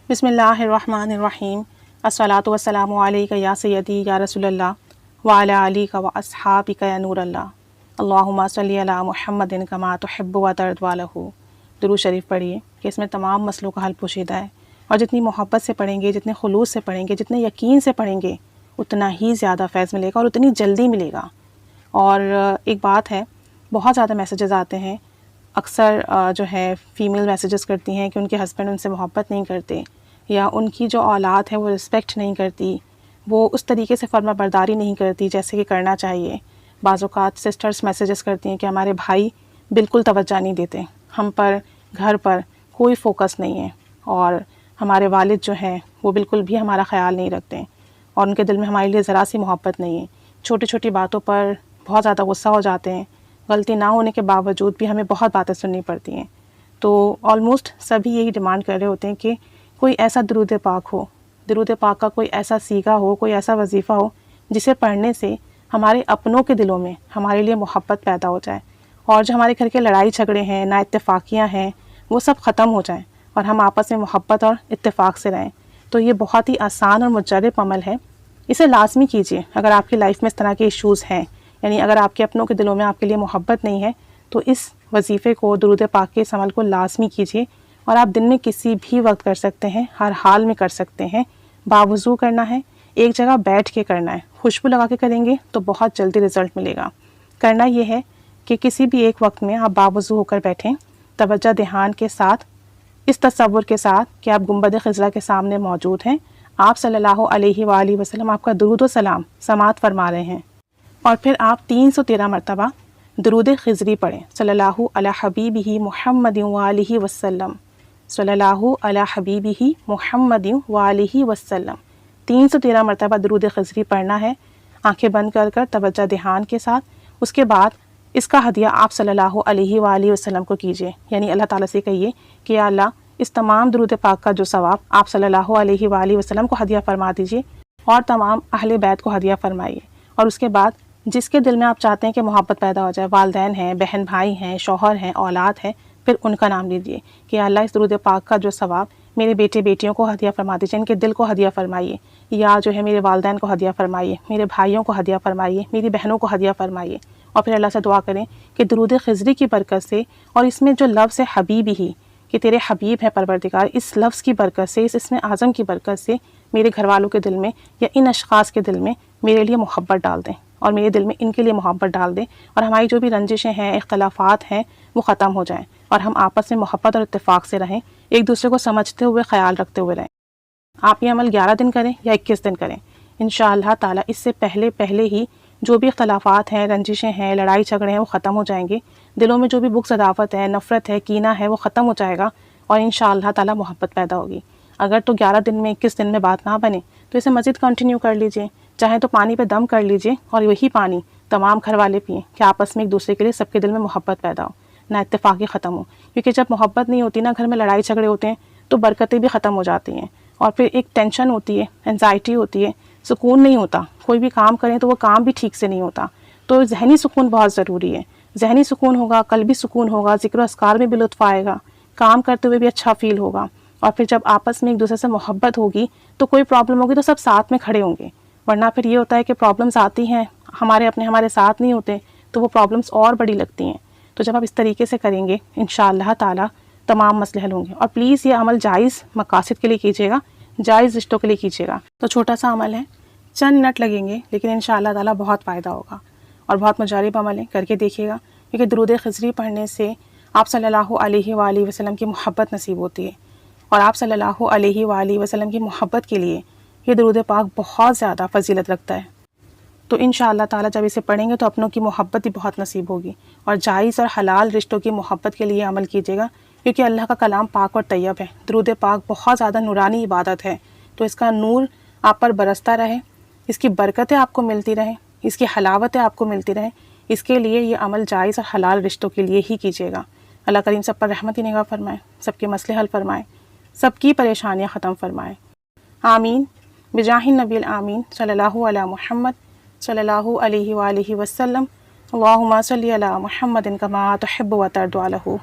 بسم اللہ الرحمن الرحیم الصلاۃ والسلام علیک یا سیدی یا رسول اللہ وعلی آلک و اصحابک یا نور اللہ اللہم صلی علی محمد کما تحب و ترضی عنہ۔ درود شریف پڑھیے کہ اس میں تمام مسئلوں کا حل پوشیدہ ہے، اور جتنی محبت سے پڑھیں گے، جتنے خلوص سے پڑھیں گے، جتنے یقین سے پڑھیں گے، اتنا ہی زیادہ فیض ملے گا اور اتنی جلدی ملے گا۔ اور ایک بات ہے، بہت زیادہ میسیجز آتے ہیں، اکثر جو ہے فیمیل میسیجز کرتی ہیں کہ ان کے ہسبینڈ ان سے محبت نہیں کرتے، یا ان کی جو اولاد ہے وہ رسپیکٹ نہیں کرتی، وہ اس طریقے سے فرما برداری نہیں کرتی جیسے کہ کرنا چاہیے۔ بعض اوقات سسٹرز میسیجز کرتی ہیں کہ ہمارے بھائی بالکل توجہ نہیں دیتے، ہم پر گھر پر کوئی فوکس نہیں ہے، اور ہمارے والد جو ہیں وہ بالکل بھی ہمارا خیال نہیں رکھتے، اور ان کے دل میں ہمارے لیے ذرا سی محبت نہیں ہے، چھوٹی چھوٹی باتوں پر بہت زیادہ غصہ ہو جاتے ہیں، غلطی نہ ہونے کے باوجود بھی ہمیں بہت باتیں سننی پڑتی ہیں۔ تو آلموسٹ سبھی یہی ڈیمانڈ کر رہے ہوتے ہیں کہ کوئی ایسا درود پاک ہو، درود پاک کا کوئی ایسا سیغہ ہو، کوئی ایسا وظیفہ ہو جسے پڑھنے سے ہمارے اپنوں کے دلوں میں ہمارے لیے محبت پیدا ہو جائے، اور جو ہمارے گھر کے لڑائی جھگڑے ہیں، نا اتفاقیاں ہیں، وہ سب ختم ہو جائیں، اور ہم آپس میں محبت اور اتفاق سے رہیں۔ تو یہ بہت ہی آسان اور مجرب عمل ہے، اسے لازمی کیجیے اگر آپ کی لائف میں اس طرح کے ایشوز ہیں، یعنی اگر آپ کے اپنوں کے دلوں میں آپ کے لیے محبت نہیں ہے تو اس وظیفے کو، درود پاک کے اس عمل کو لازمی کیجیے، اور آپ دن میں کسی بھی وقت کر سکتے ہیں، ہر حال میں کر سکتے ہیں۔ باوضو کرنا ہے، ایک جگہ بیٹھ کے کرنا ہے، خوشبو لگا کے کریں گے تو بہت جلدی رزلٹ ملے گا۔ کرنا یہ ہے کہ کسی بھی ایک وقت میں آپ باوضو ہو کر بیٹھیں، توجہ دھیان کے ساتھ، اس تصور کے ساتھ کہ آپ گنبد خضرا کے سامنے موجود ہیں، آپ صلی اللہ علیہ وآلہ وسلم آپ کا درود و سلام سماعت فرما رہے ہیں، اور پھر آپ 313 مرتبہ درود خضری پڑھیں، صلی اللہ علی حبیبہ محمد وآلہ وسلم، صلی اللہ علی حبیبہ محمد وآلہ وسلم۔ 313 مرتبہ درود خضری پڑھنا ہے، آنکھیں بند کر کر توجہ دھیان کے ساتھ۔ اس کے بعد اس کا ہدیہ آپ صلی اللہ علیہ وآلہ وسلم کو کیجیے، یعنی اللہ تعالیٰ سے کہیے کہ یا اللہ اس تمام درود پاک کا جو ثواب آپ صلی اللہ علیہ وآلہ وسلم کو ہدیہ فرما دیجیے، اور تمام اہل بیت کو ہدیہ فرمائیے۔ اور اس کے بعد جس کے دل میں آپ چاہتے ہیں کہ محبت پیدا ہو جائے، والدین ہیں، بہن بھائی ہیں، شوہر ہیں، اولاد ہیں، پھر ان کا نام لیجیے کہ یا اللہ اس درود پاک کا جو ثواب میرے بیٹے بیٹیوں کو ہدیہ فرما دیجیے، ان کے دل کو ہدیہ فرمائیے، یا جو ہے میرے والدین کو ہدیہ فرمائیے، میرے بھائیوں کو ہدیہ فرمائیے، میری بہنوں کو ہدیہ فرمائیے۔ اور پھر اللہ سے دعا کریں کہ درود خضری کی برکت سے، اور اس میں جو لفظ ہے حبیب ہی، کہ تیرے حبیب ہے پروردگار، اس لفظ کی برکت سے، اس اسم اعظم کی برکت سے میرے گھر والوں کے دل میں یا ان اشخاص کے دل میں میرے لیے محبت ڈال دیں، اور میرے دل میں ان کے لیے محبت ڈال دیں، اور ہماری جو بھی رنجشیں ہیں، اختلافات ہیں، وہ ختم ہو جائیں، اور ہم آپس میں محبت اور اتفاق سے رہیں، ایک دوسرے کو سمجھتے ہوئے، خیال رکھتے ہوئے رہیں۔ آپ یہ عمل 11 دن کریں یا 21 دن کریں، انشاءاللہ تعالیٰ اس سے پہلے ہی جو بھی اختلافات ہیں، رنجشیں ہیں، لڑائی جھگڑے ہیں، وہ ختم ہو جائیں گے، دلوں میں جو بھی بغض عداوت ہے، نفرت ہے، کینہ ہے، وہ ختم ہو جائے گا، اور انشاءاللہ تعالیٰ محبت پیدا ہوگی۔ اگر تو 11 دن میں، 21 دن میں بات نہ بنے تو اسے مزید کنٹینیو کر لیجئے، چاہے تو پانی پہ دم کر لیجئے، اور وہی پانی تمام گھر والے پئیں کہ آپس میں ایک دوسرے کے لیے سب کے دل میں محبت پیدا ہو، نہ اتفاقی ختم ہو، کیونکہ جب محبت نہیں ہوتی نا، گھر میں لڑائی جھگڑے ہوتے ہیں تو برکتیں بھی ختم ہو جاتی ہیں، اور پھر ایک ٹینشن ہوتی ہے، انزائٹی ہوتی ہے، سکون نہیں ہوتا، کوئی بھی کام کریں تو وہ کام بھی ٹھیک سے نہیں ہوتا۔ تو ذہنی سکون بہت ضروری ہے، ذہنی سکون ہوگا، قلبی سکون ہوگا، ذکر و اذکار میں بھی لطف آئے گا، کام کرتے ہوئے بھی اچھا فیل ہوگا، اور پھر جب آپس میں ایک دوسرے سے محبت ہوگی تو کوئی پرابلم ہوگی تو سب ساتھ میں کھڑے ہوں گے، ورنہ پھر یہ ہوتا ہے کہ پرابلمس آتی ہیں، ہمارے اپنے ہمارے ساتھ نہیں ہوتے تو وہ پرابلمس اور بڑی لگتی ہیں۔ تو جب آپ اس طریقے سے کریں گے انشاءاللہ تعالیٰ تمام مسئلے حل ہوں گے۔ اور پلیز یہ عمل جائز مقاصد کے لیے کیجیے گا، جائز رشتوں کے لیے کیجیے گا۔ تو چھوٹا سا عمل ہے، چند منٹ لگیں گے، لیکن انشاءاللہ تعالیٰ بہت فائدہ ہوگا، اور بہت مجرب عمل ہے، کر کے دیکھیے گا، کیونکہ درود خضری پڑھنے سے آپ صلی اللہ علیہ وآلہ وسلم کی محبت نصیب ہوتی ہے، اور آپ صلی اللہ علیہ وآلہ وسلم کی محبت کے لیے یہ درود پاک بہت زیادہ فضیلت رکھتا ہے۔ تو انشاءاللہ تعالیٰ جب اسے پڑھیں گے تو اپنوں کی محبت بھی بہت نصیب ہوگی، اور جائز اور حلال رشتوں کی محبت کے لیے عمل کیجیے گا، کیونکہ اللہ کا کلام پاک اور طیب ہے، درود پاک بہت زیادہ نورانی عبادت ہے، تو اس کا نور آپ پر برستا رہے، اس کی برکتیں آپ کو ملتی رہیں، اس کی حلاوتیں آپ کو ملتی رہیں، اس کے لیے یہ عمل جائز اور حلال رشتوں کے لیے ہی کیجیے گا۔ اللہ کریم سب پر رحمت نگاہ فرمائے، سب کے مسئلے حل فرمائے، سب کی پریشانیاں ختم فرمائے، آمین بجاہ النبی الآمین، صلی اللہ علی محمد صلی اللہ علیہ وآلہ وسلم، اللہم صلی علی محمد کما تحب و ترضی عنہ۔